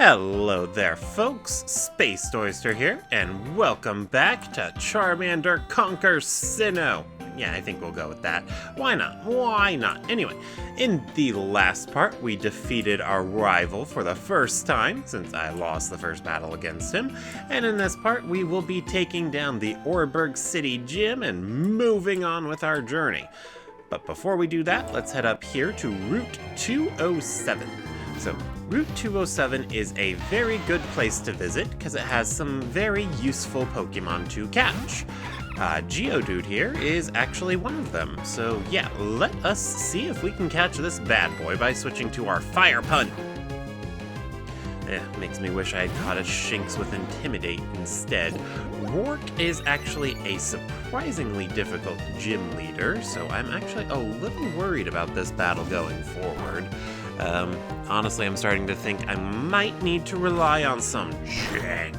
Hello there, folks. Space Oyster here, and welcome back to Charmander Conquers Sinnoh. Yeah, I think we'll go with that. Why not? Why not? Anyway, in the last part, we defeated our rival for the first time, since I lost the first battle against him. And in this part, we will be taking down the Orberg City Gym and moving on with our journey. But before we do that, let's head up here to Route 207. So, Route 207 is a very good place to visit because it has some very useful Pokemon to catch. Geodude here is actually one of them, so yeah, let us see if we can catch this bad boy by switching to our Fire Pun. Makes me wish I had caught a Shinx with Intimidate instead. Rourke is actually a surprisingly difficult gym leader, so I'm actually a little worried about this battle going forward. Honestly, I'm starting to think I might need to rely on some jank.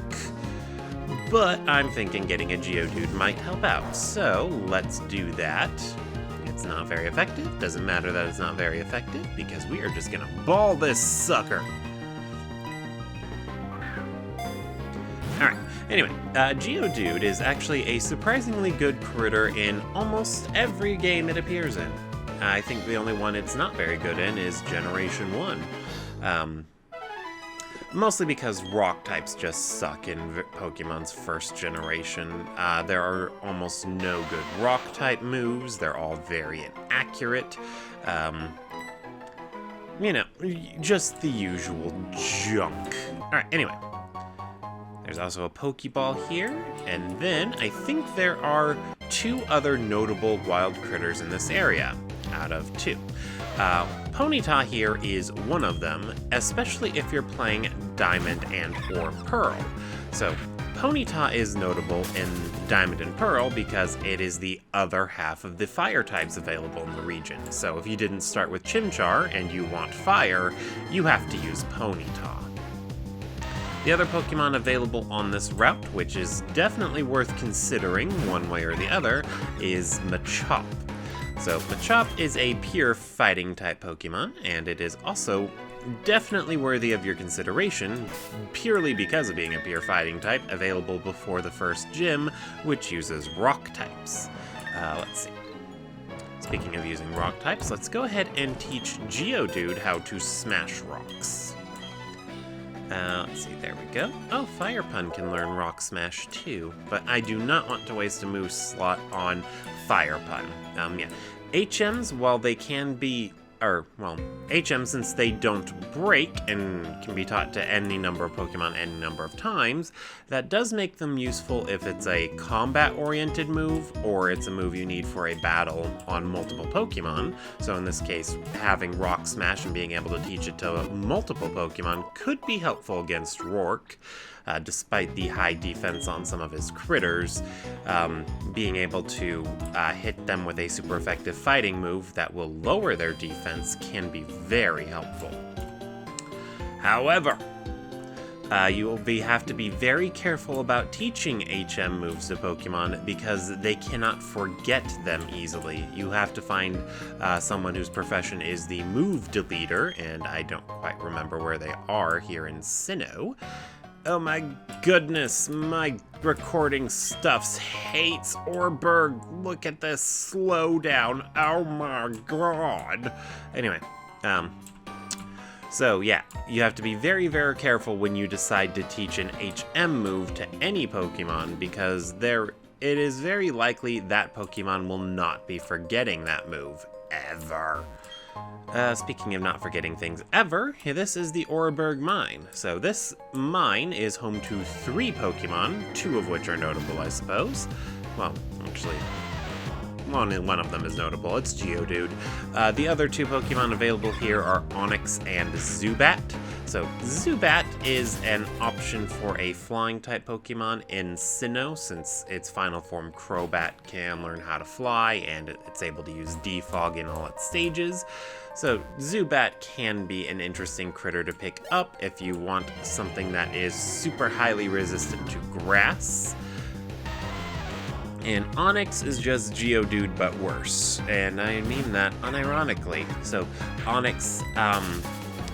But I'm thinking getting a Geodude might help out, so let's do that. It's not very effective. Doesn't matter that it's not very effective, because we are just gonna ball this sucker. Alright, anyway, Geodude is actually a surprisingly good critter in almost every game it appears in. I think the only one it's not very good in is Generation 1. Mostly because rock types just suck in Pokemon's first generation. There are almost no good rock type moves. They're all very inaccurate. Just the usual junk. Alright, anyway. There's also a Pokeball here, and then I think there are two other notable wild critters in this area, out of two. Ponyta here is one of them, especially if you're playing Diamond and or Pearl. So, Ponyta is notable in Diamond and Pearl because it is the other half of the fire types available in the region. So if you didn't start with Chimchar and you want fire, you have to use Ponyta. The other Pokemon available on this route, which is definitely worth considering one way or the other, is Machop. So, Machop is a pure fighting type Pokemon, and it is also definitely worthy of your consideration, purely because of being a pure fighting type, available before the first gym, which uses rock types. Let's see. Speaking of using rock types, let's go ahead and teach Geodude how to smash rocks. Let's see, there we go. Oh, Fire Pun can learn Rock Smash too, but I do not want to waste a move slot on Fire Pun. HMs, while they can be, HMs, since they don't break and can be taught to any number of Pokemon any number of times, that does make them useful if it's a combat-oriented move, or it's a move you need for a battle on multiple Pokemon. So in this case, having Rock Smash and being able to teach it to multiple Pokemon could be helpful against Rourke. Despite the high defense on some of his critters, being able to hit them with a super effective fighting move that will lower their defense can be very helpful. However, you will have to be very careful about teaching HM moves to Pokemon because they cannot forget them easily. You have to find someone whose profession is the move deleter, and I don't quite remember where they are here in Sinnoh. Oh my goodness, my recording stuffs hates Orberg. Look at this slowdown. Oh my god. Anyway, so yeah, you have to be very, very careful when you decide to teach an HM move to any Pokemon because it is very likely that Pokemon will not be forgetting that move, ever. Speaking of not forgetting things ever, this is the Orberg Mine. So this mine is home to 3 Pokemon, 2 of which are notable, I suppose. Well, actually, one of them is notable. It's Geodude. The other 2 Pokemon available here are Onix and Zubat. So Zubat is an option for a flying type Pokemon in Sinnoh, since its final form Crobat can learn how to fly and it's able to use Defog in all its stages. So Zubat can be an interesting critter to pick up if you want something that is super highly resistant to grass. And Onix is just Geodude but worse, and I mean that unironically. So Onix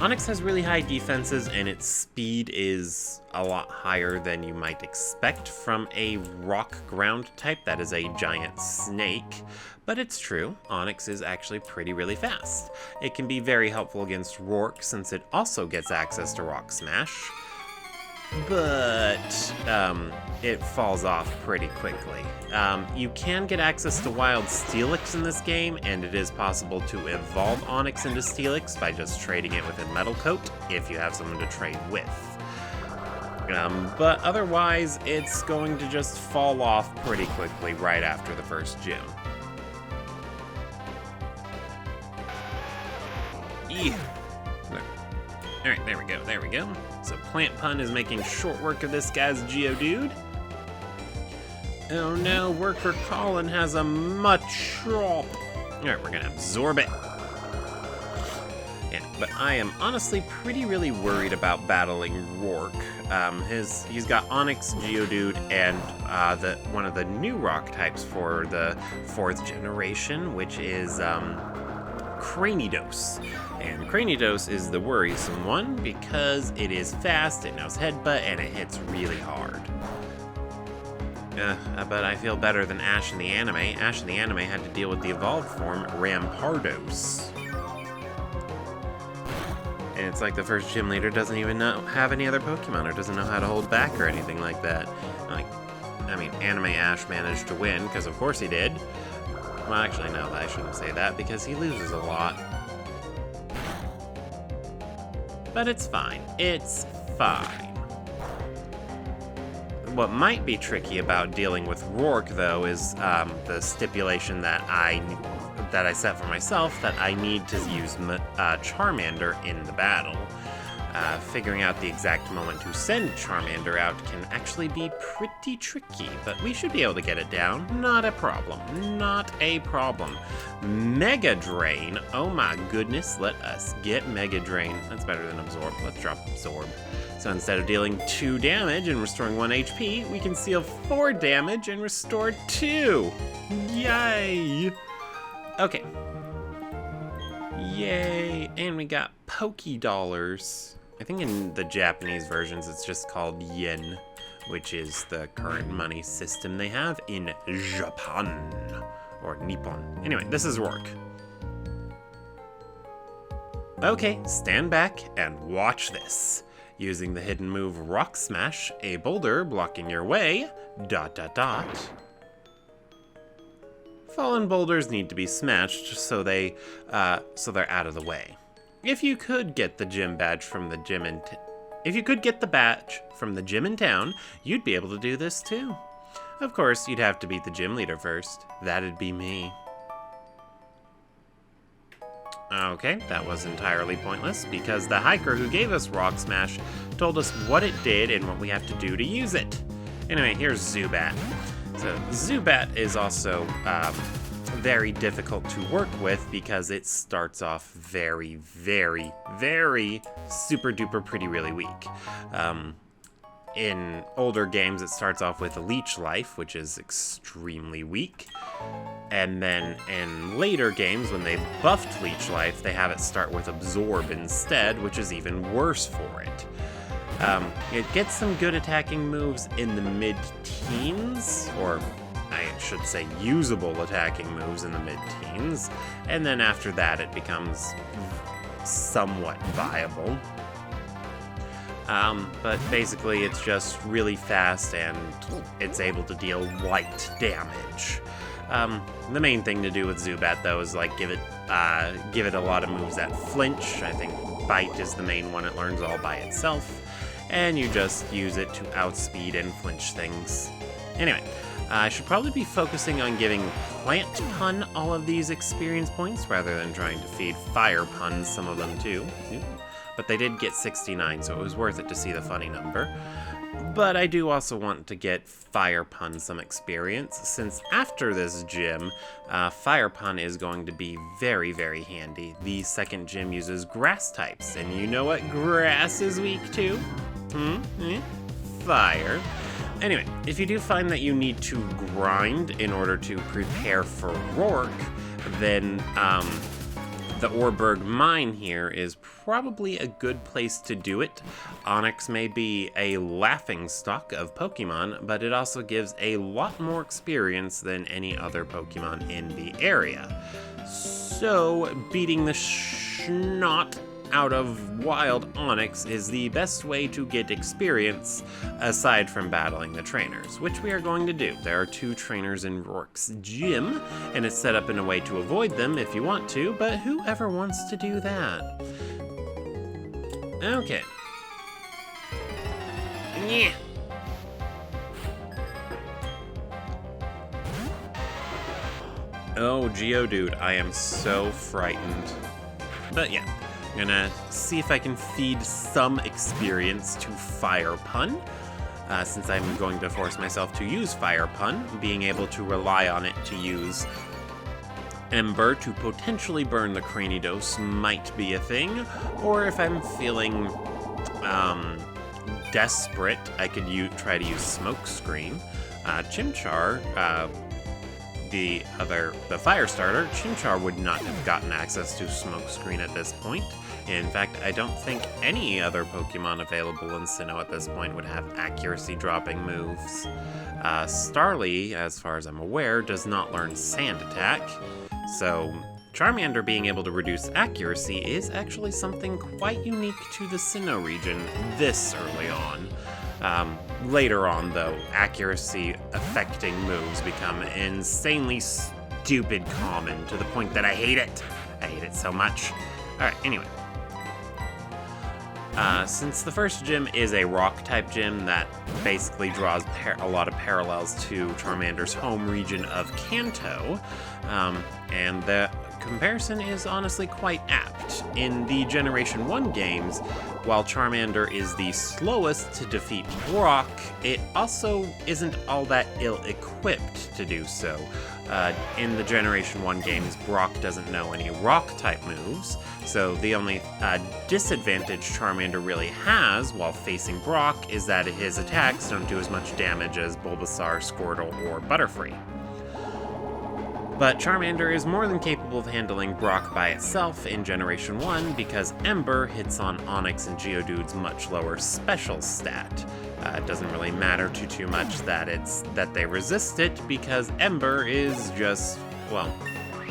Onix has really high defenses, and its speed is a lot higher than you might expect from a rock ground type that is a giant snake. But it's true, Onix is actually really fast. It can be very helpful against Rourke since it also gets access to Rock Smash, but it falls off pretty quickly. You can get access to Wild Steelix in this game, and it is possible to evolve Onix into Steelix by just trading it with a Metal Coat if you have someone to trade with. But otherwise, it's going to just fall off pretty quickly right after the first gym. Alright, there we go. So Plant Pun is making short work of this guy's Geodude. Oh no, Worker Colin has a Machop. Alright, we're gonna absorb it. Yeah, but I am honestly really worried about battling Rourke. He's got Onix, Geodude, and one of the new rock types for the 4th generation, which is Cranidos. And Cranidos is the worrisome one because it is fast, it knows Headbutt, and it hits really hard. But I feel better than Ash in the anime. Ash in the anime had to deal with the evolved form, Rampardos. And it's like the first gym leader doesn't even have any other Pokemon or doesn't know how to hold back or anything like that. Anime Ash managed to win, because of course he did. Well, actually, no, I shouldn't say that, because he loses a lot. But it's fine. It's fine. What might be tricky about dealing with Rourke, though, is the stipulation that I set for myself that I need to use Charmander in the battle. Figuring out the exact moment to send Charmander out can actually be pretty tricky, but we should be able to get it down. Not a problem. Not a problem. Mega Drain. Oh my goodness, let us get Mega Drain. That's better than Absorb. Let's drop Absorb. So instead of dealing 2 damage and restoring 1 HP, we can deal 4 damage and restore 2. Yay! Okay. Yay! And we got Poké-Dollars. I think in the Japanese versions it's just called yen, which is the current money system they have in Japan, or Nippon. Anyway, this is Rourke. Okay, stand back and watch this. Using the hidden move Rock Smash, a boulder blocking your way, ... Fallen boulders need to be smashed so they're out of the way. If you could get the gym badge from the gym in town, you'd be able to do this too. Of course, you'd have to beat the gym leader first. That'd be me. Okay, that was entirely pointless because the hiker who gave us Rock Smash told us what it did and what we have to do to use it. Anyway, here's Zubat. So Zubat is also very difficult to work with because it starts off very super duper really weak. In older games, it starts off with Leech Life, which is extremely weak. And then in later games, when they buffed Leech Life, they have it start with Absorb instead, which is even worse for it. It gets some good attacking moves in the mid-teens, or I should say usable attacking moves in the mid-teens, and then after that it becomes somewhat viable. But basically it's just really fast and it's able to deal light damage. The main thing to do with Zubat though is like give it a lot of moves that flinch. I think Bite is the main one it learns all by itself, and you just use it to outspeed and flinch things. Anyway, I should probably be focusing on giving Plant Pun all of these experience points rather than trying to feed Fire Pun some of them too. But they did get 69, so it was worth it to see the funny number. But I do also want to get Fire Pun some experience, since after this gym, Fire Pun is going to be very handy. The second gym uses grass types, and you know what grass is weak to? Fire. Anyway, if you do find that you need to grind in order to prepare for Rourke, then the Orberg mine here is probably a good place to do it. Onyx may be a laughingstock of Pokemon, but it also gives a lot more experience than any other Pokemon in the area. So, beating the snot out of wild Onyx is the best way to get experience, aside from battling the trainers, which we are going to do. There are 2 trainers in Rourke's gym, and it's set up in a way to avoid them if you want to, but whoever wants to do that? Okay. Yeah. Oh, Geodude, I am so frightened. But yeah. I'm gonna see if I can feed some experience to Fire Pun, since I'm going to force myself to use Fire Pun. Being able to rely on it to use Ember to potentially burn the Cranidos might be a thing, or if I'm feeling desperate, I could try to use Smoke Screen. Chimchar, the fire starter, Chimchar would not have gotten access to Smoke Screen at this point. In fact, I don't think any other Pokemon available in Sinnoh at this point would have accuracy dropping moves. Starly, as far as I'm aware, does not learn Sand Attack, so Charmander being able to reduce accuracy is actually something quite unique to the Sinnoh region this early on. Later on, though, accuracy-affecting moves become insanely stupid common, to the point that I hate it. I hate it so much. Alright, anyway. Since the first gym is a rock-type gym that basically draws a lot of parallels to Charmander's home region of Kanto, and the comparison is honestly quite apt. In the Generation 1 games, while Charmander is the slowest to defeat Brock, it also isn't all that ill-equipped to do so. In the Generation 1 games, Brock doesn't know any rock-type moves, so the only disadvantage Charmander really has while facing Brock is that his attacks don't do as much damage as Bulbasaur, Squirtle, or Butterfree. But Charmander is more than capable of handling Brock by itself in Generation 1 because Ember hits on Onyx and Geodude's much lower special stat. It doesn't really matter too much that they resist it because Ember is just, well,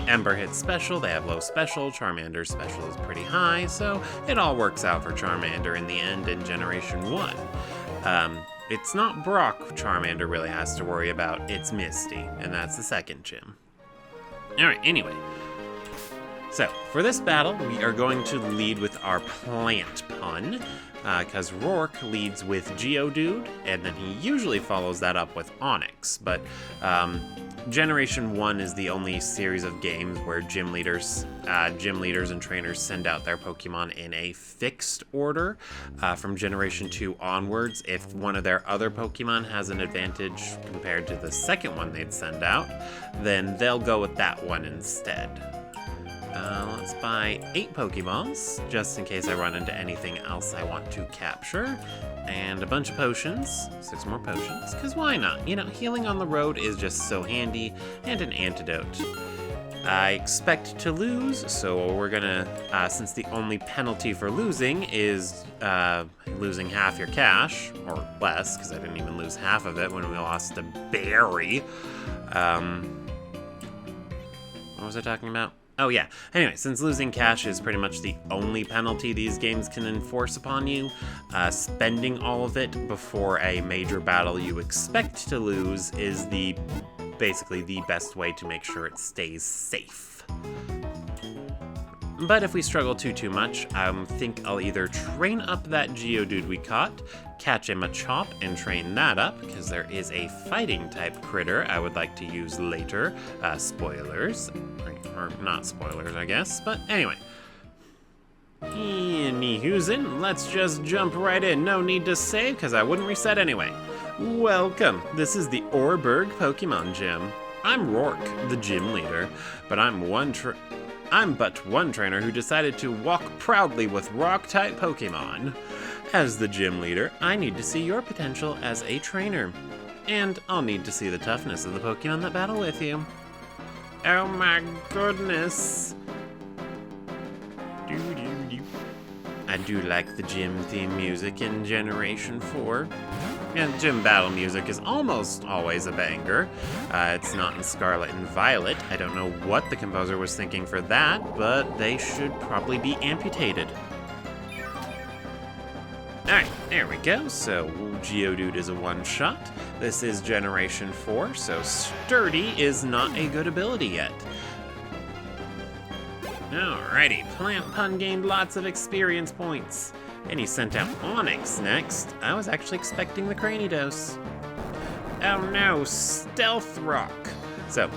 Ember hits special, they have low special, Charmander's special is pretty high, so it all works out for Charmander in the end in Generation 1. It's not Brock Charmander really has to worry about, it's Misty, and that's the second gym. Alright, anyway. So, for this battle, we are going to lead with our Plant Pun, because Rourke leads with Geodude, and then he usually follows that up with Onyx, but Generation 1 is the only series of games where gym leaders and trainers send out their Pokemon in a fixed order. From Generation 2 onwards, if one of their other Pokemon has an advantage compared to the second one they'd send out, then they'll go with that one instead. Let's buy 8 Pokeballs, just in case I run into anything else I want to capture. And a bunch of potions, 6 more potions, because why not? You know, healing on the road is just so handy, and an antidote. I expect to lose, so we're gonna, since the only penalty for losing is losing half your cash, or less, because I didn't even lose half of it when we lost to Barry. What was I talking about? Oh yeah, anyway, since losing cash is pretty much the only penalty these games can enforce upon you, spending all of it before a major battle you expect to lose is basically the best way to make sure it stays safe. But if we struggle too much, I think I'll either train up that Geodude we caught, catch a Machop and train that up, because there is a fighting type critter I would like to use later. Spoilers. Or not spoilers, I guess, but anyway. Anywhoozin', let's just jump right in. No need to save, because I wouldn't reset anyway. Welcome, this is the Orberg Pokemon Gym. I'm Rourke, the gym leader, but I'm but one trainer who decided to walk proudly with rock-type Pokemon. As the gym leader, I need to see your potential as a trainer. And I'll need to see the toughness of the Pokemon that battle with you. Oh my goodness. do like the gym theme music in Generation 4. And gym battle music is almost always a banger. It's not in Scarlet and Violet. I don't know what the composer was thinking for that, but they should probably be amputated. Alright, there we go. So Geodude is a one-shot. This is Generation 4, so Sturdy is not a good ability yet. Alrighty, Plant Pun gained lots of experience points. And he sent out Onyx next. I was actually expecting the Cranidos. Oh no, Stealth Rock. So,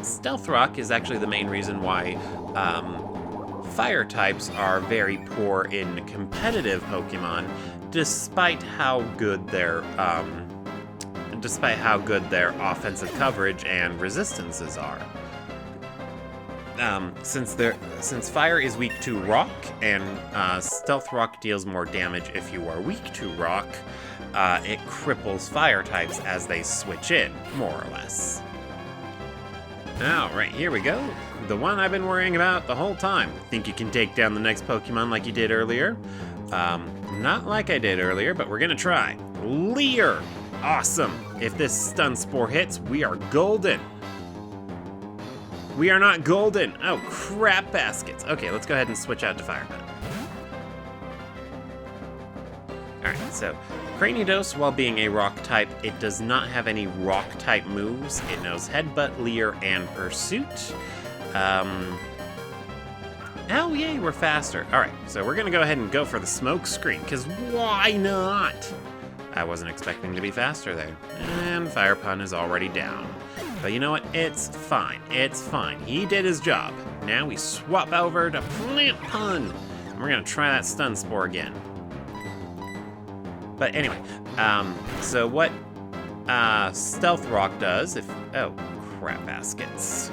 Stealth Rock is actually the main reason why fire types are very poor in competitive Pokemon, despite how good their offensive coverage and resistances are. Since fire is weak to rock, and Stealth Rock deals more damage if you are weak to rock, it cripples fire types as they switch in, more or less. Alright, here we go. The one I've been worrying about the whole time. Think you can take down the next Pokemon like you did earlier? Not like I did earlier, but we're gonna try. Leer! Awesome! If this Stun Spore hits, we are golden. We are not golden. Oh, crap baskets. Okay, let's go ahead and switch out to Fire Pun. Alright, so Cranidos, while being a rock type, it does not have any rock type moves. It knows Headbutt, Leer, and Pursuit. Oh, yay, we're faster. Alright, so we're gonna go ahead and go for the Smoke Screen, because why not? I wasn't expecting to be faster there. And Fire Pun is already down. But you know what? It's fine. It's fine. He did his job. Now we swap over to Plant Pun. And we're gonna try that Stun Spore again. But anyway, so what Stealth Rock does if... Oh, crap baskets.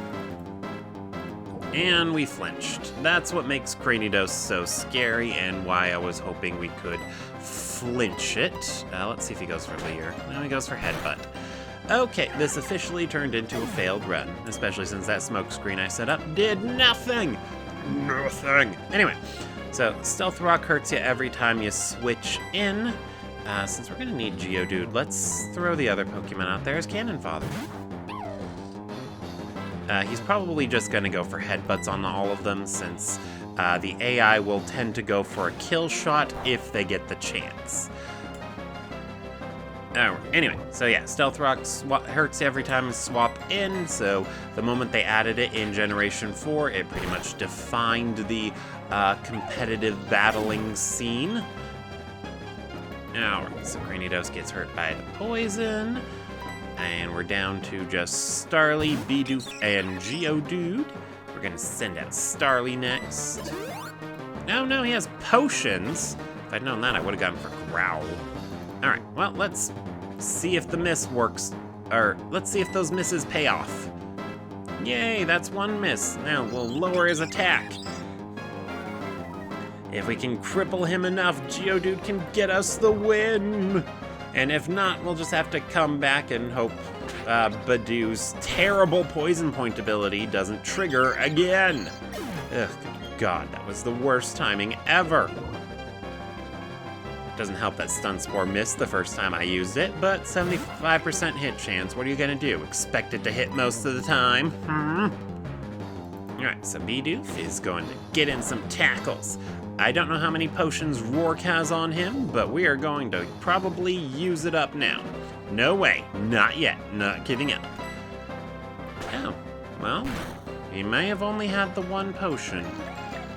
And we flinched. That's what makes Cranidos so scary and why I was hoping we could flinch it. Let's see if he goes for Leer. No, he goes for Headbutt. Okay, this officially turned into a failed run, especially since that smoke screen I set up did nothing! Nothing! Anyway, so Stealth Rock hurts you every time you switch in. Since we're gonna need Geodude, let's throw the other Pokemon out there as Cannon Fodder. He's probably just gonna go for Headbutts on all of them, since the AI will tend to go for a kill shot if they get the chance. Anyway, so yeah, Stealth Rock hurts every time you swap in, so the moment they added it in Generation 4, it pretty much defined the competitive battling scene. Alright, so Cranidos gets hurt by the poison, and we're down to just Starly, Bidoof, and Geodude. We're gonna send out Starly next. No, he has potions. If I'd known that, I would've gone for Growl. Alright, well, let's see if the miss works, or let's see if those misses pay off. Yay, that's one miss. Now we'll lower his attack. If we can cripple him enough, Geodude can get us the win. And if not, we'll just have to come back and hope Bidoof's terrible poison point ability doesn't trigger again. Ugh, good God, that was the worst timing ever. Doesn't help that Stun Spore missed the first time I used it, but 75% hit chance. What are you gonna do? Expect it to hit most of the time? Alright, so Bidoof is going to get in some tackles. I don't know how many potions Rourke has on him, but we are going to probably use it up now. No way, not yet, not giving up. Oh, well, he may have only had the one potion.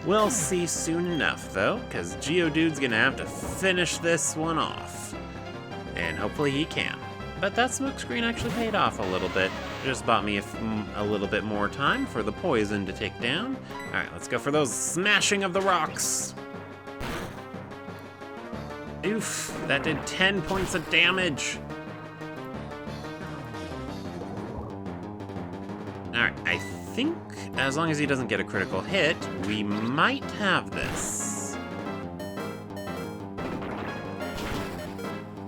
We'll see soon enough, though, because Geodude's gonna have to finish this one off. And hopefully he can. But that smokescreen actually paid off a little bit. It just bought me a little bit more time for the poison to take down. Alright, let's go for those smashing of the rocks. Oof, that did 10 points of damage. Alright, I think as long as he doesn't get a critical hit, we might have this.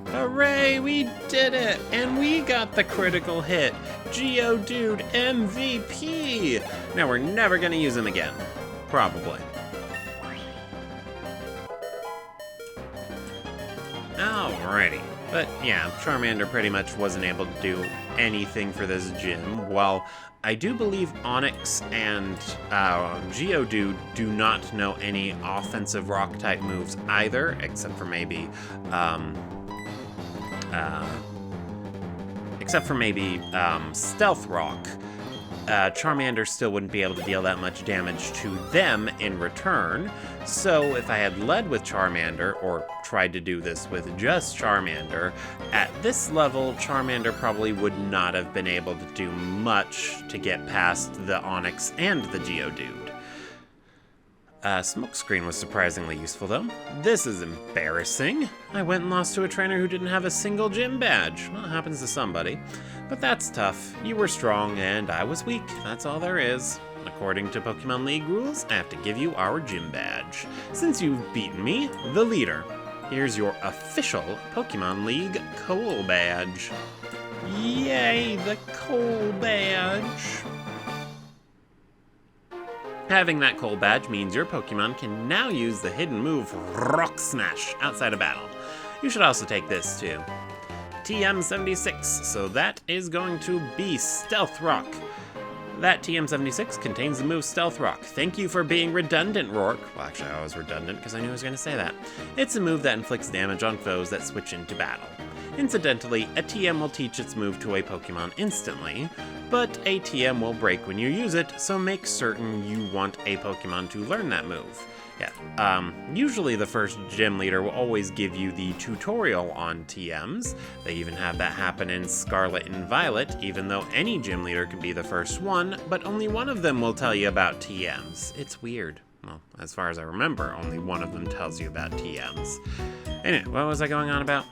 Hooray, we did it! And we got the critical hit! Geodude MVP! Now we're never gonna use him again. Probably. Alrighty. But yeah, Charmander pretty much wasn't able to do anything for this gym, while I do believe Onix and Geodude do not know any offensive rock-type moves either, except for maybe Stealth Rock. Charmander still wouldn't be able to deal that much damage to them in return, so if I had led with Charmander, or tried to do this with just Charmander, at this level, Charmander probably would not have been able to do much to get past the Onix and the Geodude. Smokescreen was surprisingly useful, though. This is embarrassing. I went and lost to a trainer who didn't have a single gym badge. Well, it happens to somebody. But that's tough. You were strong, and I was weak. That's all there is. According to Pokemon League rules, I have to give you our gym badge. Since you've beaten me, the leader. Here's your official Pokemon League Coal Badge. Yay, the Coal Badge! Having that Coal Badge means your Pokemon can now use the hidden move Rock Smash outside of battle. You should also take this too. TM76, so that is going to be Stealth Rock. That TM76 contains the move Stealth Rock. Thank you for being redundant, Rourke. Well, actually, I was redundant because I knew I was going to say that. It's a move that inflicts damage on foes that switch into battle. Incidentally, a TM will teach its move to a Pokemon instantly, but a TM will break when you use it, so make certain you want a Pokemon to learn that move. Yeah, usually the first gym leader will always give you the tutorial on TMs. They even have that happen in Scarlet and Violet, even though any gym leader can be the first one, but only one of them will tell you about TMs. It's weird. Well, as far as I remember, only one of them tells you about TMs. Anyway, what was I going on about?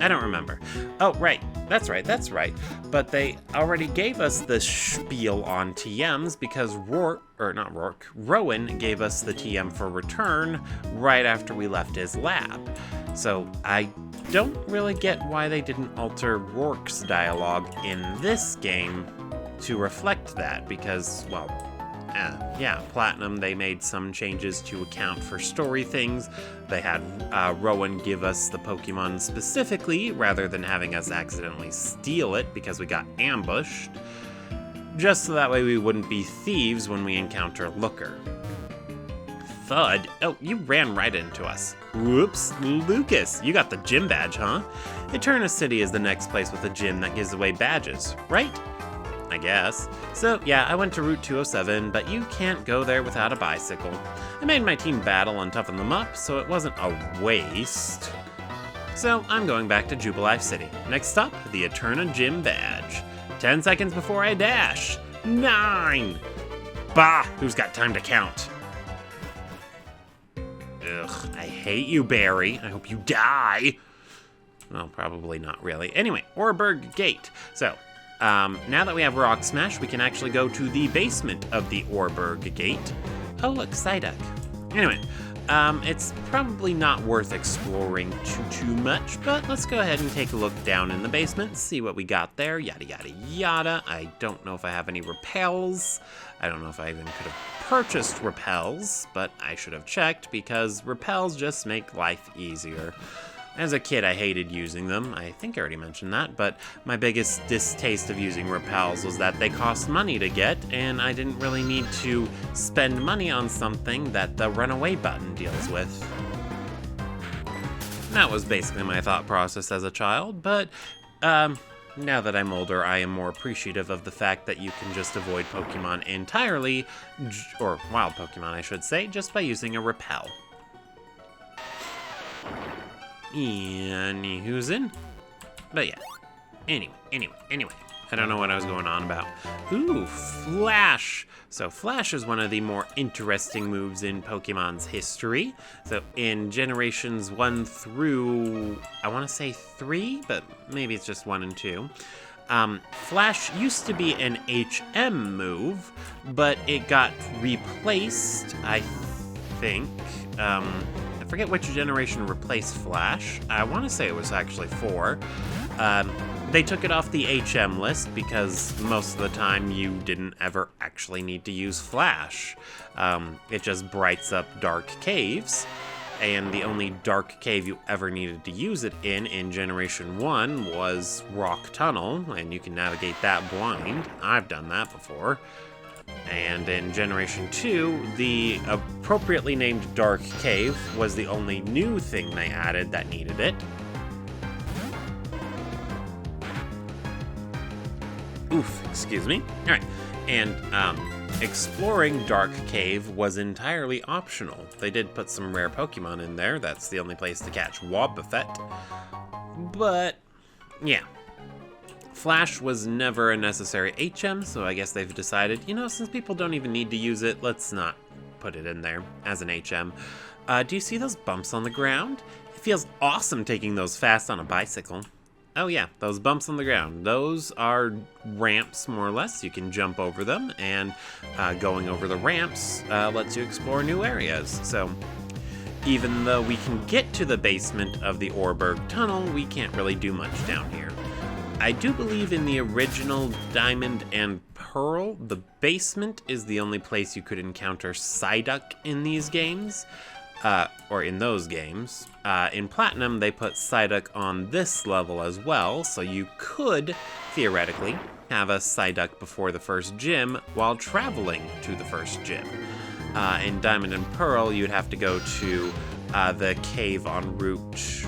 I don't remember. Oh, right. That's right. But they already gave us the spiel on TMs because Rowan gave us the TM for return right after we left his lab. So I don't really get why they didn't alter Rourke's dialogue in this game to reflect that because, well, yeah, Platinum, they made some changes to account for story things. They had Rowan give us the Pokemon specifically, rather than having us accidentally steal it because we got ambushed. Just so that way we wouldn't be thieves when we encounter Looker. Thud? Oh, you ran right into us. Whoops, Lucas, you got the gym badge, huh? Eterna City is the next place with a gym that gives away badges, right? I guess. So yeah, I went to Route 207, but you can't go there without a bicycle. I made my team battle and toughen them up, so it wasn't a waste. So I'm going back to Jubilife City. Next stop, the Eterna Gym Badge. 10 seconds before I dash. 9! Bah, who's got time to count? Ugh, I hate you, Barry. I hope you die. Well, probably not really. Anyway, Orberg Gate. So, now that we have Rock Smash, we can actually go to the basement of the Orberg Gate. Oh, look, Psyduck. Anyway, it's probably not worth exploring too much, but let's go ahead and take a look down in the basement, see what we got there, yada yada yada. I don't know if I have any repels. I don't know if I even could have purchased repels, but I should have checked because repels just make life easier. As a kid, I hated using them. I think I already mentioned that, but my biggest distaste of using repels was that they cost money to get, and I didn't really need to spend money on something that the runaway button deals with. That was basically my thought process as a child, but now that I'm older, I am more appreciative of the fact that you can just avoid Pokemon entirely, or wild Pokemon, I should say, just by using a repel. And who's in? But yeah. Anyway. I don't know what I was going on about. Ooh, Flash! So Flash is one of the more interesting moves in Pokemon's history. So in generations 1 through, I want to say 3, but maybe it's just 1 and 2. Flash used to be an HM move, but it got replaced, I think. I forget which generation replaced Flash. I want to say it was actually 4. They took it off the HM list because most of the time you didn't ever actually need to use Flash. It just brights up dark caves. and the only dark cave you ever needed to use it in Generation 1 was Rock Tunnel, and you can navigate that blind. I've done that before. And in Generation 2, the appropriately named Dark Cave was the only new thing they added that needed it. Oof, excuse me. Alright, and exploring Dark Cave was entirely optional. They did put some rare Pokemon in there. That's the only place to catch Wobbuffet. But, yeah. Flash was never a necessary HM, so I guess they've decided, you know, since people don't even need to use it, let's not put it in there as an HM. Do you see those bumps on the ground? It feels awesome taking those fast on a bicycle. Oh yeah, those bumps on the ground. Those are ramps, more or less. You can jump over them, and going over the ramps lets you explore new areas. So even though we can get to the basement of the Orberg Tunnel, we can't really do much down here. I do believe in the original Diamond and Pearl, the basement is the only place you could encounter Psyduck in these games. Or in those games. In Platinum, they put Psyduck on this level as well, so you could, theoretically, have a Psyduck before the first gym while traveling to the first gym. In Diamond and Pearl, you'd have to go to the cave on Route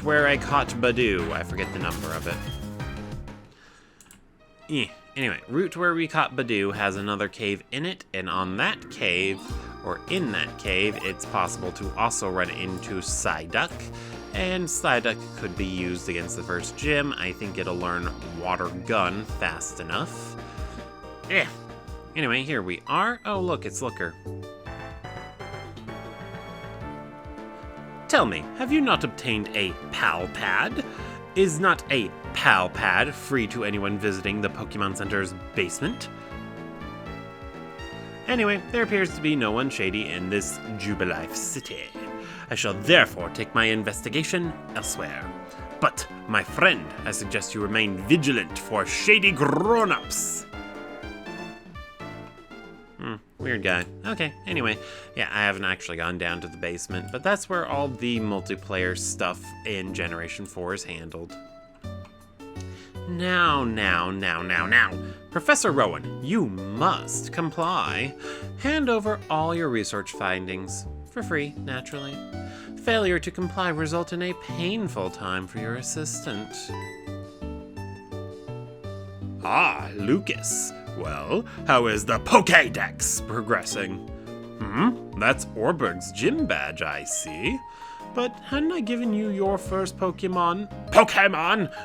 where I caught Badoo. I forget the number of it. Anyway, Route where we caught Badoo has another cave in it, and on that cave, or in that cave, it's possible to also run into Psyduck, and Psyduck could be used against the first gym. I think it'll learn Water Gun fast enough. Anyway, here we are. Oh, look, it's Looker. Tell me, have you not obtained a Pal Pad? Is not a Pal Pad free to anyone visiting the Pokemon Center's basement? Anyway, there appears to be no one shady in this Jubilife City. I shall therefore take my investigation elsewhere. But, my friend, I suggest you remain vigilant for shady grown-ups. Weird guy. Okay, anyway, yeah, I haven't actually gone down to the basement, but that's where all the multiplayer stuff in Generation 4 is handled. Now. Professor Rowan, you must comply. Hand over all your research findings. For free, naturally. Failure to comply result in a painful time for your assistant. Ah, Lucas. Well, how is the Pokédex progressing? That's Orberg's gym badge, I see. But hadn't I given you your first Pokemon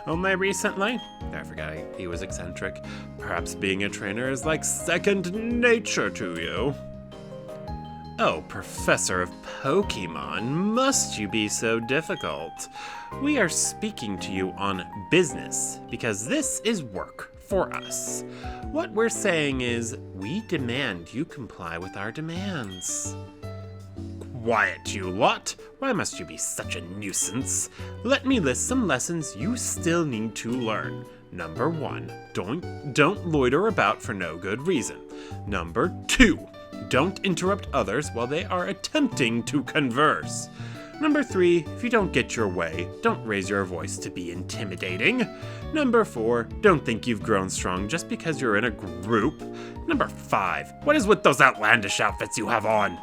only recently? I forgot he was eccentric. Perhaps being a trainer is like second nature to you. Oh, Professor of Pokemon, must you be so difficult? We are speaking to you on business, because this is work for us. What we're saying is, we demand you comply with our demands. Quiet, you lot! Why must you be such a nuisance? Let me list some lessons you still need to learn. Number 1, don't loiter about for no good reason. Number 2, don't interrupt others while they are attempting to converse. Number 3, if you don't get your way, don't raise your voice to be intimidating. Number 4, don't think you've grown strong just because you're in a group. Number 5, what is with those outlandish outfits you have on?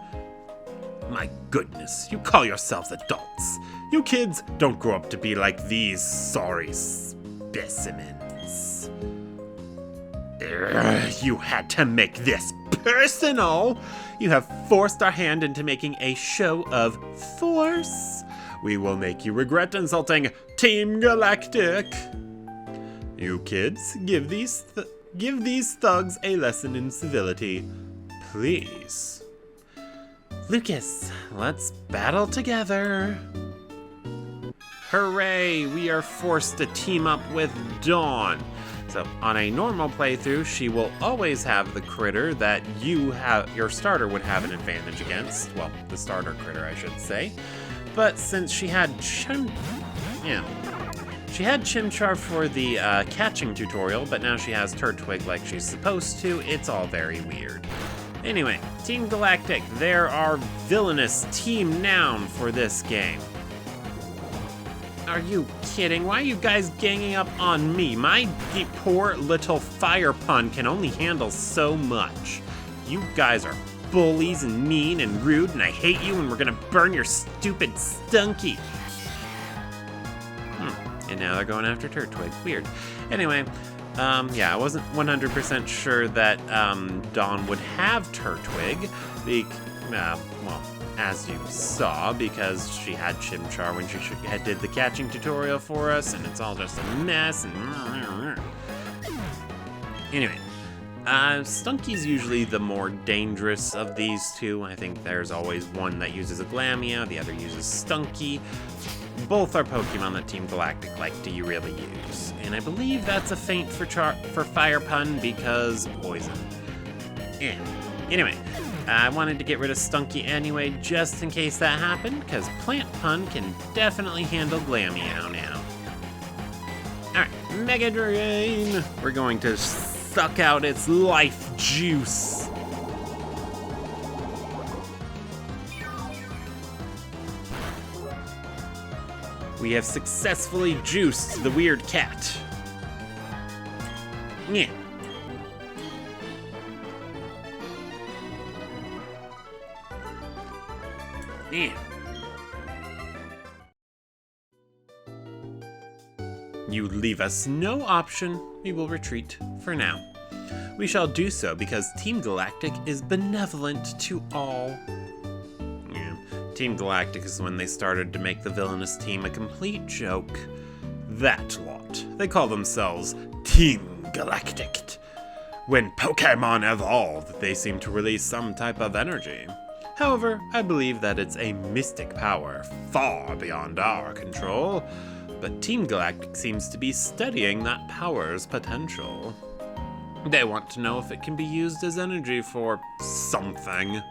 My goodness, you call yourselves adults. You kids don't grow up to be like these sorry specimens. You had to make this personal. You have forced our hand into making a show of force. We will make you regret insulting Team Galactic. You kids, give these thugs a lesson in civility, please. Lucas, let's battle together. Hooray, we are forced to team up with Dawn. So on a normal playthrough, she will always have the critter that your starter would have an advantage against. Well, the starter critter, I should say. But since she had Chimchar for the catching tutorial, but now she has Turtwig like she's supposed to, it's all very weird. Anyway, Team Galactic, they're our villainous team noun for this game. Are you kidding? Why are you guys ganging up on me? My poor little fire pun can only handle so much. You guys are bullies and mean and rude, and I hate you, and we're gonna burn your stupid stunky. And now they're going after Turtwig. Weird. Anyway, yeah, I wasn't 100% sure that Dawn would have Turtwig. Well, as you saw, because she had Chimchar when she did the catching tutorial for us, and it's all just a mess. And anyway, Stunky's usually the more dangerous of these two. I think there's always one that uses a Glamia, the other uses Stunky. Both are Pokemon that Team Galactic like to really use. And I believe that's a feint for Fire Pun because poison. Yeah. Anyway, I wanted to get rid of Stunky anyway, just in case that happened, because Plant Pun can definitely handle Glammeow now. Alright, Mega Drain! We're going to suck out its life juice. We have successfully juiced the weird cat. Yeah. Yeah. You leave us no option. We will retreat for now. We shall do so because Team Galactic is benevolent to all. Yeah. Team Galactic is when they started to make the villainous team a complete joke. That lot. They call themselves Team Galactic. When Pokemon evolve, they seem to release some type of energy. However, I believe that it's a mystic power far beyond our control, but Team Galactic seems to be studying that power's potential. They want to know if it can be used as energy for something.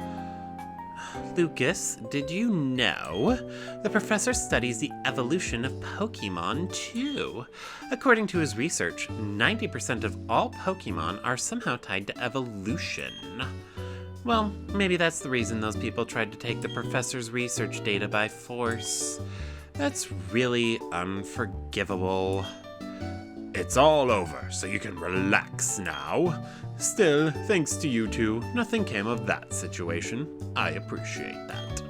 Lucas, did you know? The professor studies the evolution of Pokemon too. According to his research, 90% of all Pokemon are somehow tied to evolution. Well, maybe that's the reason those people tried to take the professor's research data by force. That's really unforgivable. It's all over, so you can relax now. Still, thanks to you two, nothing came of that situation. I appreciate that.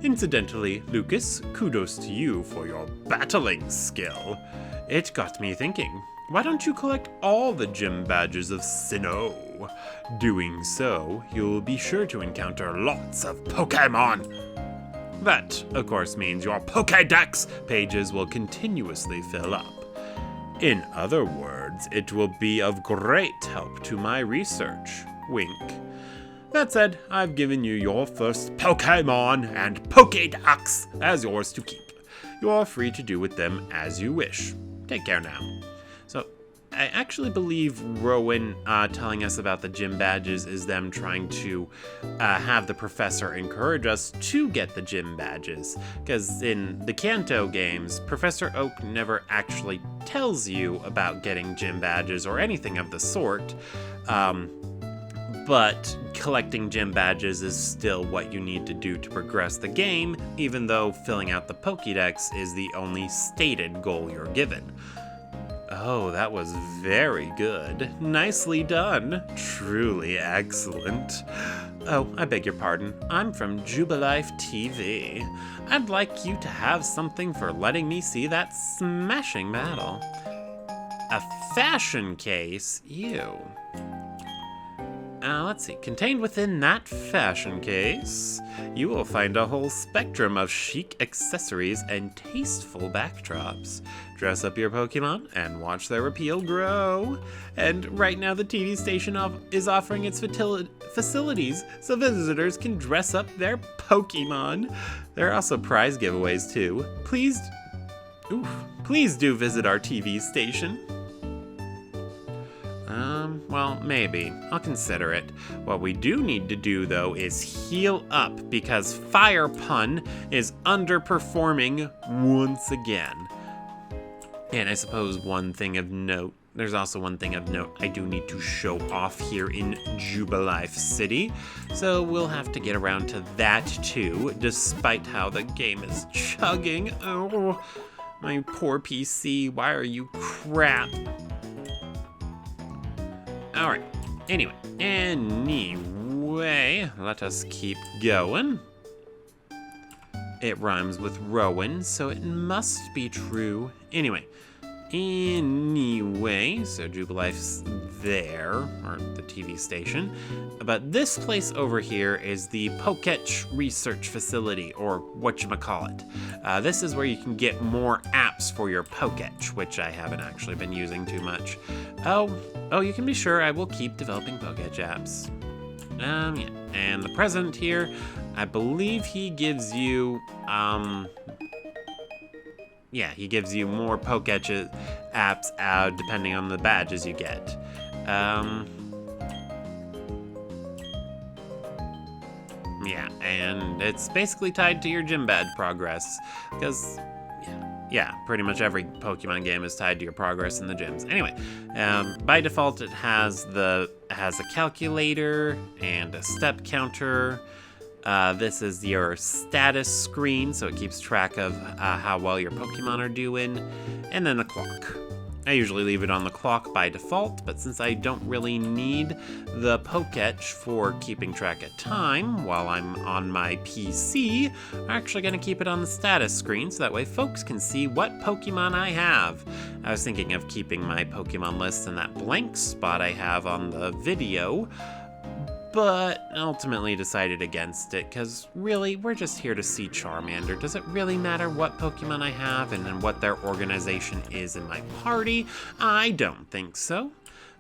Incidentally, Lucas, kudos to you for your battling skill. It got me thinking. Why don't you collect all the gym badges of Sinnoh? Doing so, you'll be sure to encounter lots of Pokemon. That, of course, means your Pokédex pages will continuously fill up. In other words, it will be of great help to my research. Wink. That said, I've given you your first Pokemon and Pokédex as yours to keep. You are free to do with them as you wish. Take care now. So, I actually believe Rowan telling us about the gym badges is them trying to have the professor encourage us to get the gym badges. Because in the Kanto games, Professor Oak never actually tells you about getting gym badges or anything of the sort. But collecting gym badges is still what you need to do to progress the game, even though filling out the Pokédex is the only stated goal you're given. Oh, that was very good. Nicely done. Truly excellent. Oh, I beg your pardon. I'm from Jubilife TV. I'd like you to have something for letting me see that smashing battle. A fashion case? Ew. Let's see. Contained within that fashion case, you will find a whole spectrum of chic accessories and tasteful backdrops. Dress up your Pokemon and watch their appeal grow. And right now the TV station is offering its facilities so visitors can dress up their Pokemon. There are also prize giveaways too. Please do visit our TV station. Well, maybe. I'll consider it. What we do need to do, though, is heal up, because Fire Pun is underperforming once again. And I suppose one thing of note there's also one thing of note I do need to show off here in Jubilife City. So we'll have to get around to that too, despite how the game is chugging. Oh, my poor PC, why are you crap? Alright, anyway, let us keep going. It rhymes with Rowan, so it must be true. Anyway, so Jubilife's there, or the TV station. But this place over here is the Poketch Research Facility, or whatchamacallit. This is where you can get more apps for your Poketch, which I haven't actually been using too much. Oh, you can be sure I will keep developing Poketch apps. Yeah. And the president here, I believe he gives you, he gives you more Poketch apps depending on the badges you get. Yeah, and it's basically tied to your gym badge progress, because pretty much every Pokemon game is tied to your progress in the gyms. Anyway, by default it has a calculator and a step counter. This is your status screen, so it keeps track of how well your Pokemon are doing, and then the clock. I usually leave it on the clock by default, but since I don't really need the Poketch for keeping track of time while I'm on my PC, I'm actually going to keep it on the status screen so that way folks can see what Pokemon I have. I was thinking of keeping my Pokemon list in that blank spot I have on the video, but ultimately decided against it, because really, we're just here to see Charmander. Does it really matter what Pokemon I have and what their organization is in my party? I don't think so.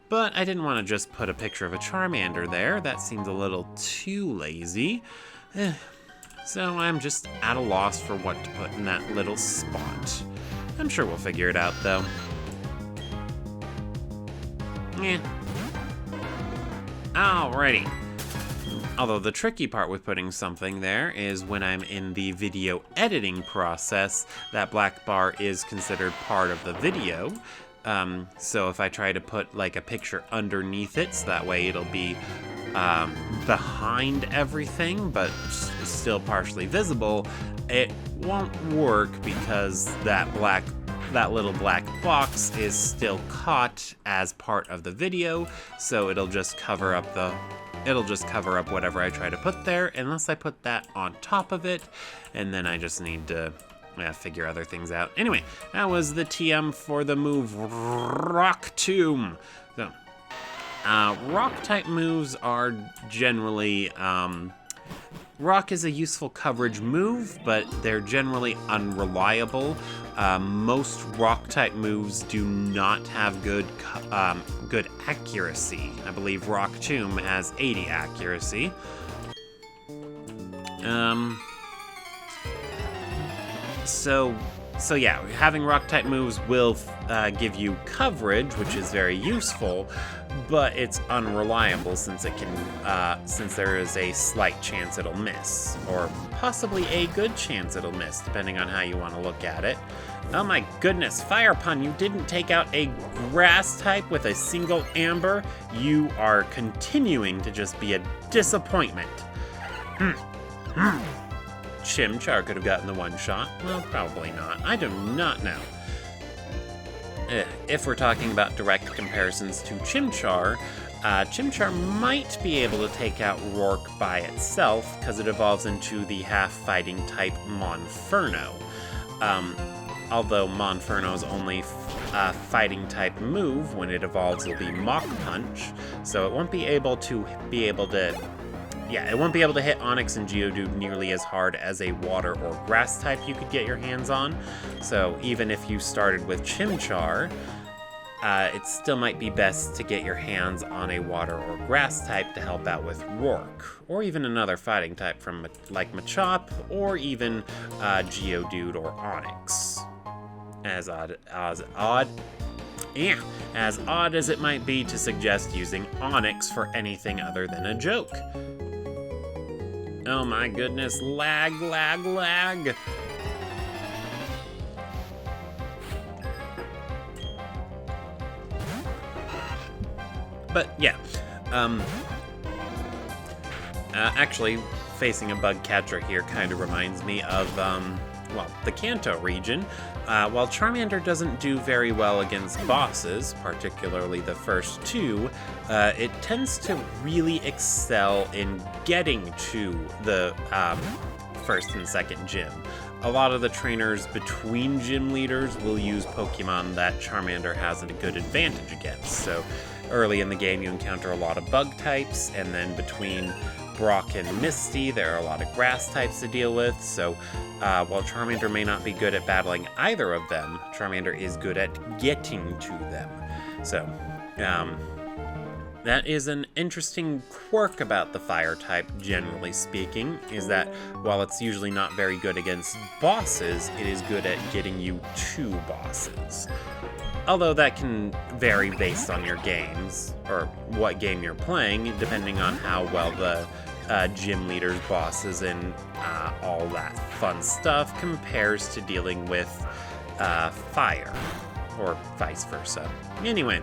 But I didn't want to just put a picture of a Charmander there. That seemed a little too lazy. So I'm just at a loss for what to put in that little spot. I'm sure we'll figure it out, though. Alrighty. Although the tricky part with putting something there is when I'm in the video editing process, that black bar is considered part of the video. So if I try to put like a picture underneath it, so that way it'll be behind everything, but still partially visible, it won't work because that little black box is still caught as part of the video, so it'll just cover up whatever I try to put there, unless I put that on top of it, and then I just need to figure other things out. Anyway, that was the TM for the move Rock Tomb. So, rock-type moves are generally, rock is a useful coverage move, but they're generally unreliable. Most rock-type moves do not have good accuracy. I believe Rock Tomb has 80 accuracy. So yeah, having rock-type moves will give you coverage, which is very useful, but it's unreliable since there is a slight chance it'll miss, or possibly a good chance it'll miss, depending on how you want to look at it. Oh my goodness, Fire Pun, you didn't take out a grass type with a single amber. You are continuing to just be a disappointment. Chimchar could have gotten the one shot. Well, probably not. I do not know. If we're talking about direct comparisons to Chimchar, Chimchar might be able to take out Rourke by itself, because it evolves into the half-fighting type Monferno. Although Monferno's only fighting-type move, when it evolves, will be Mach Punch, so it won't be able to hit Onix and Geodude nearly as hard as a water or grass type you could get your hands on. So even if you started with Chimchar, it still might be best to get your hands on a water or grass type to help out with Rourke, or even another fighting type from like Machop, or even Geodude or Onix. As odd as it might be to suggest using Onix for anything other than a joke. Oh my goodness, lag. But yeah, actually, facing a bug catcher here kind of reminds me of, well, the Kanto region. While Charmander doesn't do very well against bosses, particularly the first two, it tends to really excel in getting to the first and second gym. A lot of the trainers between gym leaders will use Pokemon that Charmander has a good advantage against. So early in the game you encounter a lot of bug types, and then between Brock and Misty, there are a lot of grass types to deal with, so while Charmander may not be good at battling either of them, Charmander is good at getting to them. So, that is an interesting quirk about the fire type, generally speaking, is that while it's usually not very good against bosses, it is good at getting you to bosses. Although that can vary based on your games, or what game you're playing, depending on how well the gym leaders, bosses, and all that fun stuff compares to dealing with fire, or vice versa. Anyway,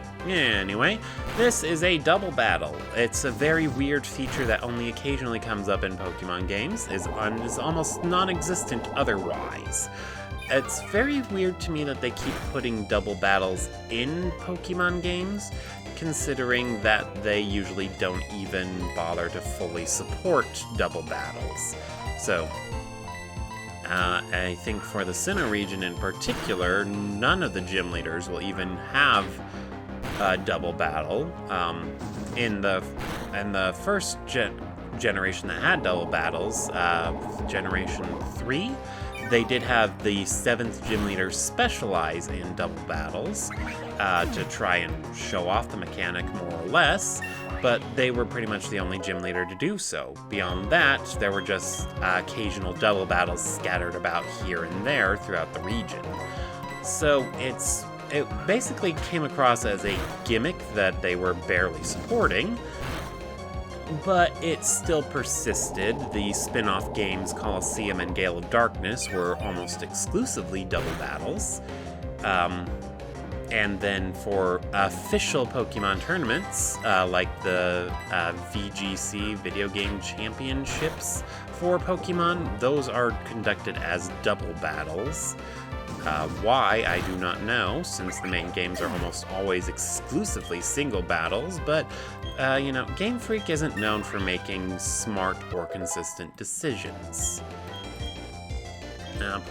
this is a double battle. It's a very weird feature that only occasionally comes up in Pokemon games, is almost non-existent otherwise. It's very weird to me that they keep putting double battles in Pokemon games, considering that they usually don't even bother to fully support double battles. So, I think for the Sinnoh region in particular, none of the gym leaders will even have a double battle. In the first generation that had double battles, Generation 3, they did have the 7th gym leader specialize in double battles to try and show off the mechanic more or less, but they were pretty much the only gym leader to do so. Beyond that, there were just occasional double battles scattered about here and there throughout the region. So it basically came across as a gimmick that they were barely supporting, but it still persisted. The spin-off games Colosseum and Gale of Darkness were almost exclusively double battles. And then for official Pokemon tournaments, like the VGC Video Game Championships for Pokemon, those are conducted as double battles. Why, I do not know, since the main games are almost always exclusively single battles, but, Game Freak isn't known for making smart or consistent decisions.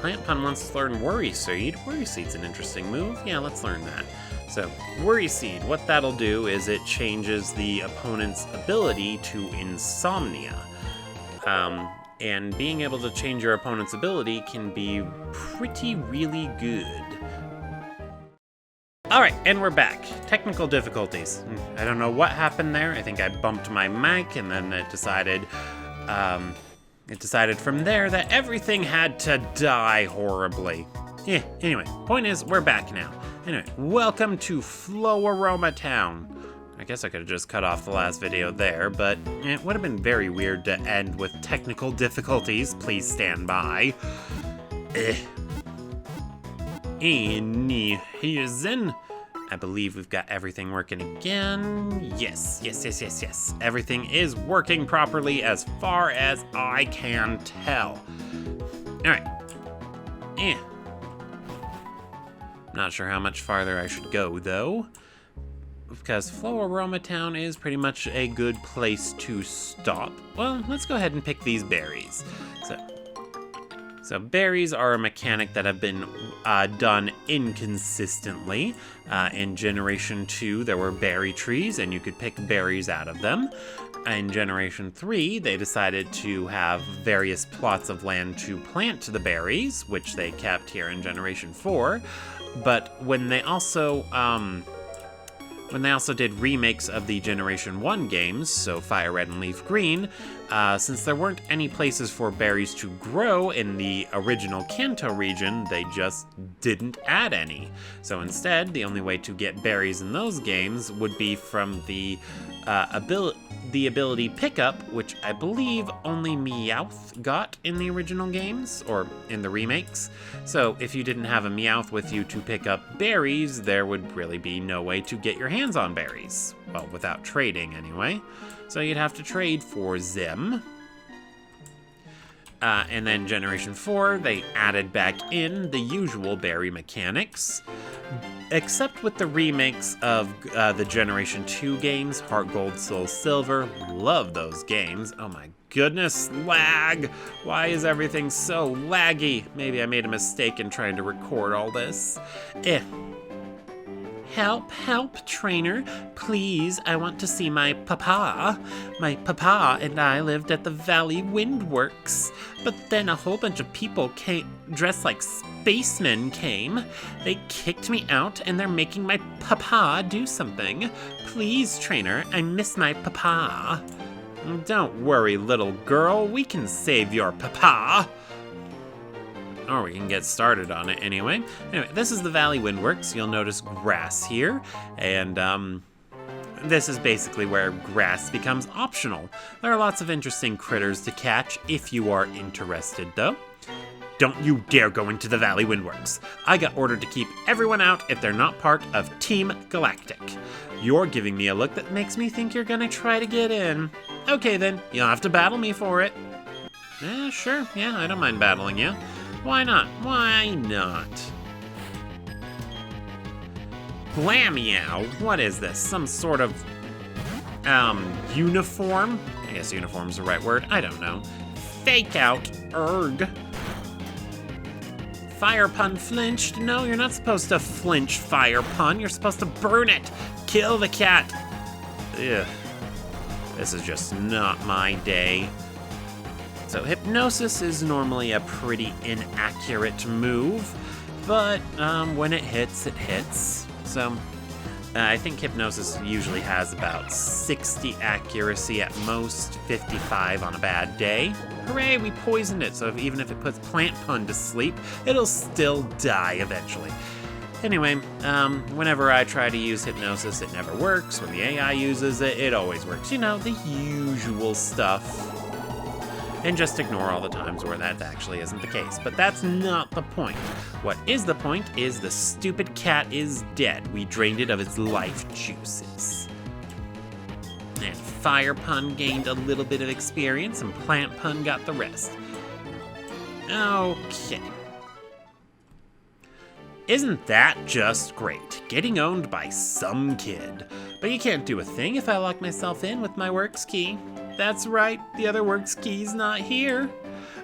Plant Pun wants to learn Worry Seed. Worry Seed's an interesting move. Yeah, let's learn that. So, Worry Seed, what that'll do is it changes the opponent's ability to Insomnia. And being able to change your opponent's ability can be really good. Alright, and we're back. Technical difficulties. I don't know what happened there. I think I bumped my mic, and then it decided from there that everything had to die horribly. Yeah, anyway, point is, we're back now. Anyway, welcome to Flow Aroma Town. I guess I could have just cut off the last video there, but it would have been very weird to end with technical difficulties. Please stand by. Then, I believe we've got everything working again. Yes. Everything is working properly as far as I can tell. Alright. Not sure how much farther I should go, though, because Flow Aroma Town is pretty much a good place to stop. Well, let's go ahead and pick these berries. So berries are a mechanic that have been done inconsistently. In Generation 2, there were berry trees, and you could pick berries out of them. In Generation 3, they decided to have various plots of land to plant the berries, which they kept here in Generation 4. But when they also did remakes of the Generation 1 games, so Fire Red and Leaf Green, since there weren't any places for berries to grow in the original Kanto region, they just didn't add any. So instead, the only way to get berries in those games would be from the the ability Pickup, which I believe only Meowth got in the original games, or in the remakes. So if you didn't have a Meowth with you to pick up berries, there would really be no way to get your hands on berries. Well, without trading anyway. So you'd have to trade for them. And then Generation 4, they added back in the usual berry mechanics, except with the remakes of the Generation 2 games, Heart Gold, Soul Silver. Love those games. Oh my goodness, lag! Why is everything so laggy? Maybe I made a mistake in trying to record all this. Help, help, trainer. Please, I want to see my papa. My papa and I lived at the Valley Windworks. But then a whole bunch of people came dressed like spacemen came. They kicked me out and they're making my papa do something. Please, trainer, I miss my papa. Don't worry, little girl. We can save your papa. Or we can get started on it anyway. Anyway, this is the Valley Windworks. You'll notice grass here, and this is basically where grass becomes optional. There are lots of interesting critters to catch if you are interested, though. Don't you dare go into the Valley Windworks. I got ordered to keep everyone out if they're not part of Team Galactic. You're giving me a look that makes me think you're gonna try to get in. Okay then, you'll have to battle me for it. Sure, yeah, I don't mind battling you. Why not? Why not? Blammeow! What is this? Some sort of, uniform? I guess uniform's the right word. I don't know. Fake out. Erg. Fire Pun flinched? No, you're not supposed to flinch, Fire Pun. You're supposed to burn it. Kill the cat. Ugh. This is just not my day. So Hypnosis is normally a pretty inaccurate move, but when it hits, it hits. So I think Hypnosis usually has about 60 accuracy at most, 55 on a bad day. Hooray, we poisoned it, so even if it puts Plant Pun to sleep, it'll still die eventually. Anyway, whenever I try to use Hypnosis, it never works. When the AI uses it, it always works. You know, the usual stuff. And just ignore all the times where that actually isn't the case. But that's not the point. What is the point is the stupid cat is dead. We drained it of its life juices. And Fire Pun gained a little bit of experience, and Plant Pun got the rest. Okay. Isn't that just great? Getting owned by some kid. But you can't do a thing if I lock myself in with my works key. That's right, the other works key's not here.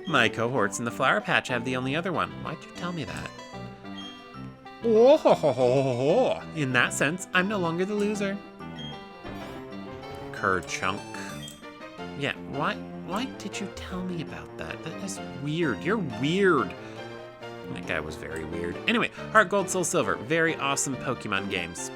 My cohorts in the Flower Patch have the only other one. Why'd you tell me that? Oh, in that sense, I'm no longer the loser. Kerchunk. Yeah, why did you tell me about that? That is weird. You're weird. That guy was very weird. Anyway, Heart Gold, Soul Silver. Very awesome Pokemon games.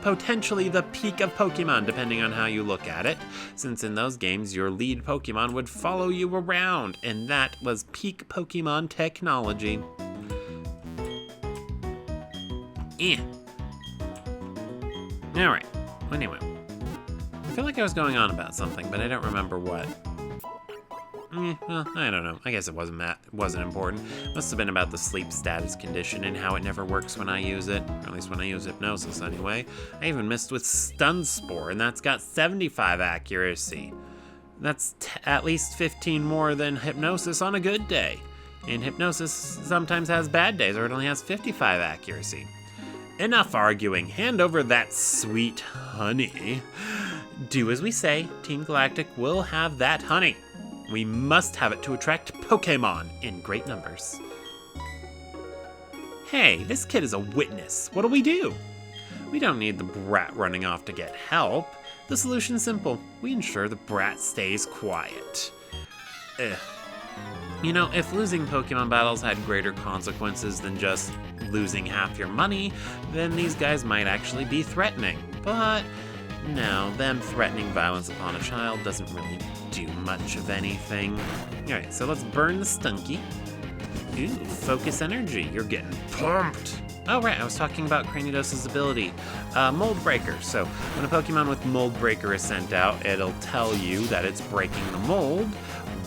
Potentially the peak of Pokemon, depending on how you look at it. Since in those games, your lead Pokemon would follow you around. And that was peak Pokemon technology. Alright. Anyway. I feel like I was going on about something, but I don't remember what. Well, I don't know. I guess it wasn't important. Must have been about the sleep status condition and how it never works when I use it. Or at least when I use Hypnosis anyway. I even missed with Stun Spore, and that's got 75 accuracy. That's at least 15 more than Hypnosis on a good day. And Hypnosis sometimes has bad days, or it only has 55 accuracy. Enough arguing. Hand over that sweet honey. Do as we say. Team Galactic will have that honey. We must have it to attract Pokémon in great numbers. Hey, this kid is a witness. What'll we do? We don't need the brat running off to get help. The solution's simple. We ensure the brat stays quiet. You know, if losing Pokemon battles had greater consequences than just losing half your money, then these guys might actually be threatening. But no, them threatening violence upon a child doesn't really do much of anything. Alright, so let's burn the Stunky. Ooh, focus energy. You're getting pumped. Oh, right, I was talking about Cranidos' ability, Mold Breaker. So when a Pokemon with Mold Breaker is sent out, it'll tell you that it's breaking the mold.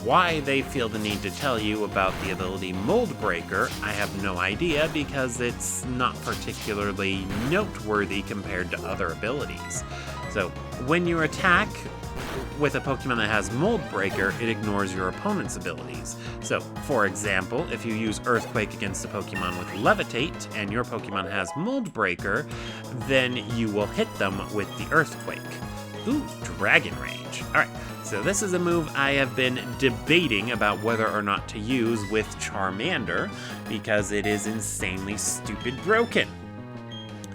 Why they feel the need to tell you about the ability Mold Breaker, I have no idea, because it's not particularly noteworthy compared to other abilities. So when you attack with a Pokemon that has Mold Breaker, it ignores your opponent's abilities. So, for example, if you use Earthquake against a Pokemon with Levitate, and your Pokemon has Mold Breaker, then you will hit them with the Earthquake. Ooh, Dragon Rage. Alright, so this is a move I have been debating about whether or not to use with Charmander, because it is insanely stupid broken.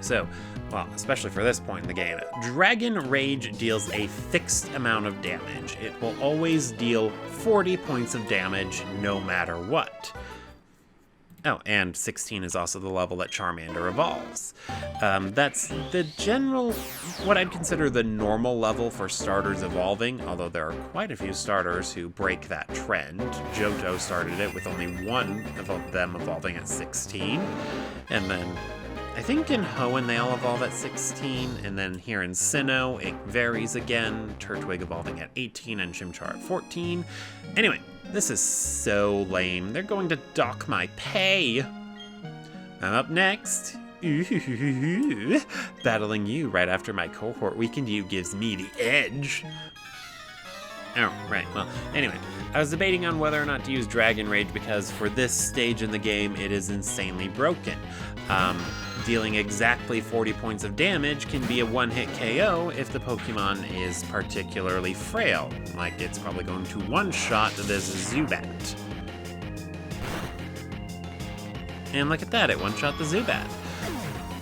So, well, especially for this point in the game, Dragon Rage deals a fixed amount of damage. It will always deal 40 points of damage no matter what. Oh, and 16 is also the level that Charmander evolves. That's the general, what I'd consider the normal level for starters evolving, although there are quite a few starters who break that trend. Johto started it with only one of them evolving at 16, and then I think in Hoenn they all evolve at 16, and then here in Sinnoh it varies again, Turtwig evolving at 18 and Chimchar at 14. Anyway, this is so lame. They're going to dock my pay. I'm up next. Ooh, battling you right after my cohort weakened you gives me the edge. Oh, right, well, anyway, I was debating on whether or not to use Dragon Rage because for this stage in the game, it is insanely broken. Dealing exactly 40 points of damage can be a one-hit KO if the Pokemon is particularly frail, like it's probably going to one-shot this Zubat. And look at that, it one-shot the Zubat.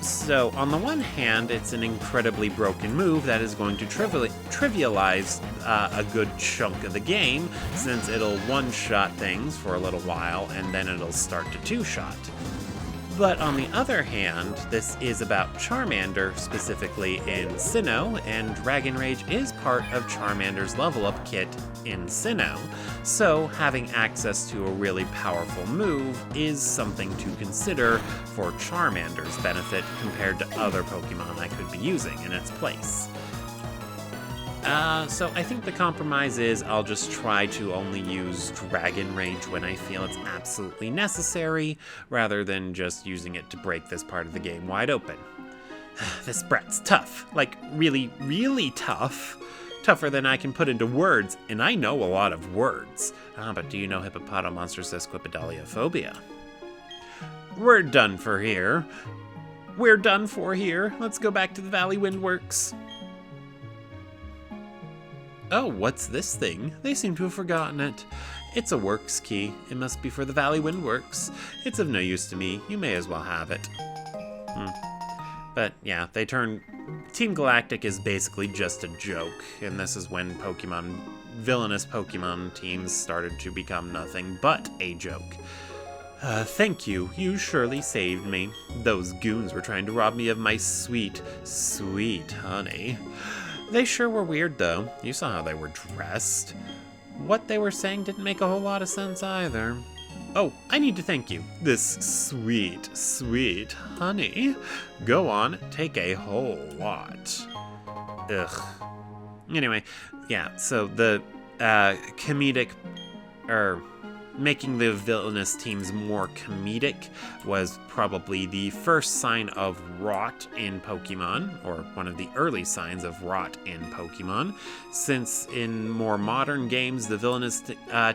So, on the one hand, it's an incredibly broken move that is going to trivialize a good chunk of the game, since it'll one-shot things for a little while, and then it'll start to two-shot. But on the other hand, this is about Charmander, specifically in Sinnoh, and Dragon Rage is part of Charmander's level-up kit in Sinnoh, so having access to a really powerful move is something to consider for Charmander's benefit compared to other Pokemon I could be using in its place. So I think the compromise is I'll just try to only use Dragon Rage when I feel it's absolutely necessary, rather than just using it to break this part of the game wide open. This brat's tough. Like, really, really tough. Tougher than I can put into words, and I know a lot of words. But do you know Hippopotamonster Sesquipedaliophobia? We're done for here. We're done for here. Let's go back to the Valley Windworks. Oh, what's this thing? They seem to have forgotten it. It's a works key. It must be for the Valley Windworks. It's of no use to me. You may as well have it. But yeah, Team Galactic is basically just a joke, and this is when villainous Pokemon teams started to become nothing but a joke. Thank you. You surely saved me. Those goons were trying to rob me of my sweet, sweet honey. They sure were weird, though. You saw how they were dressed. What they were saying didn't make a whole lot of sense either. Oh, I need to thank you. This sweet, sweet honey. Go on, take a whole lot. Ugh. Anyway, yeah, so the making the villainous teams more comedic was probably the first sign of rot in Pokemon, or one of the early signs of rot in Pokemon, since in more modern games, the villainous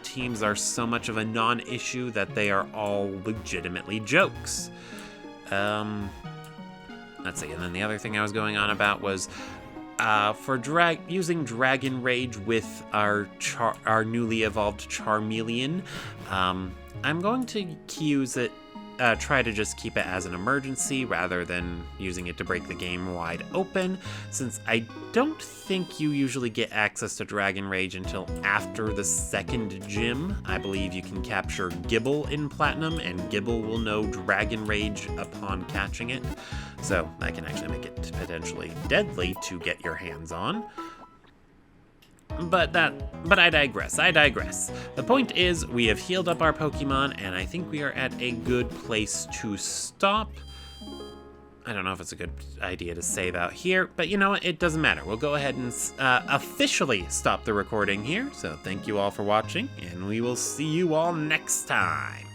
teams are so much of a non-issue that they are all legitimately jokes. Let's see, and then the other thing I was going on about was for using Dragon Rage with our newly evolved Charmeleon, I'm going to try to just keep it as an emergency rather than using it to break the game wide open, since I don't think you usually get access to Dragon Rage until after the second gym. I believe you can capture Gibble in Platinum, and Gibble will know Dragon Rage upon catching it, so that can actually make it potentially deadly to get your hands on. But I digress. The point is, we have healed up our Pokemon, and I think we are at a good place to stop. I don't know if it's a good idea to say that here, but you know what? It doesn't matter. We'll go ahead and officially stop the recording here. So thank you all for watching, and we will see you all next time.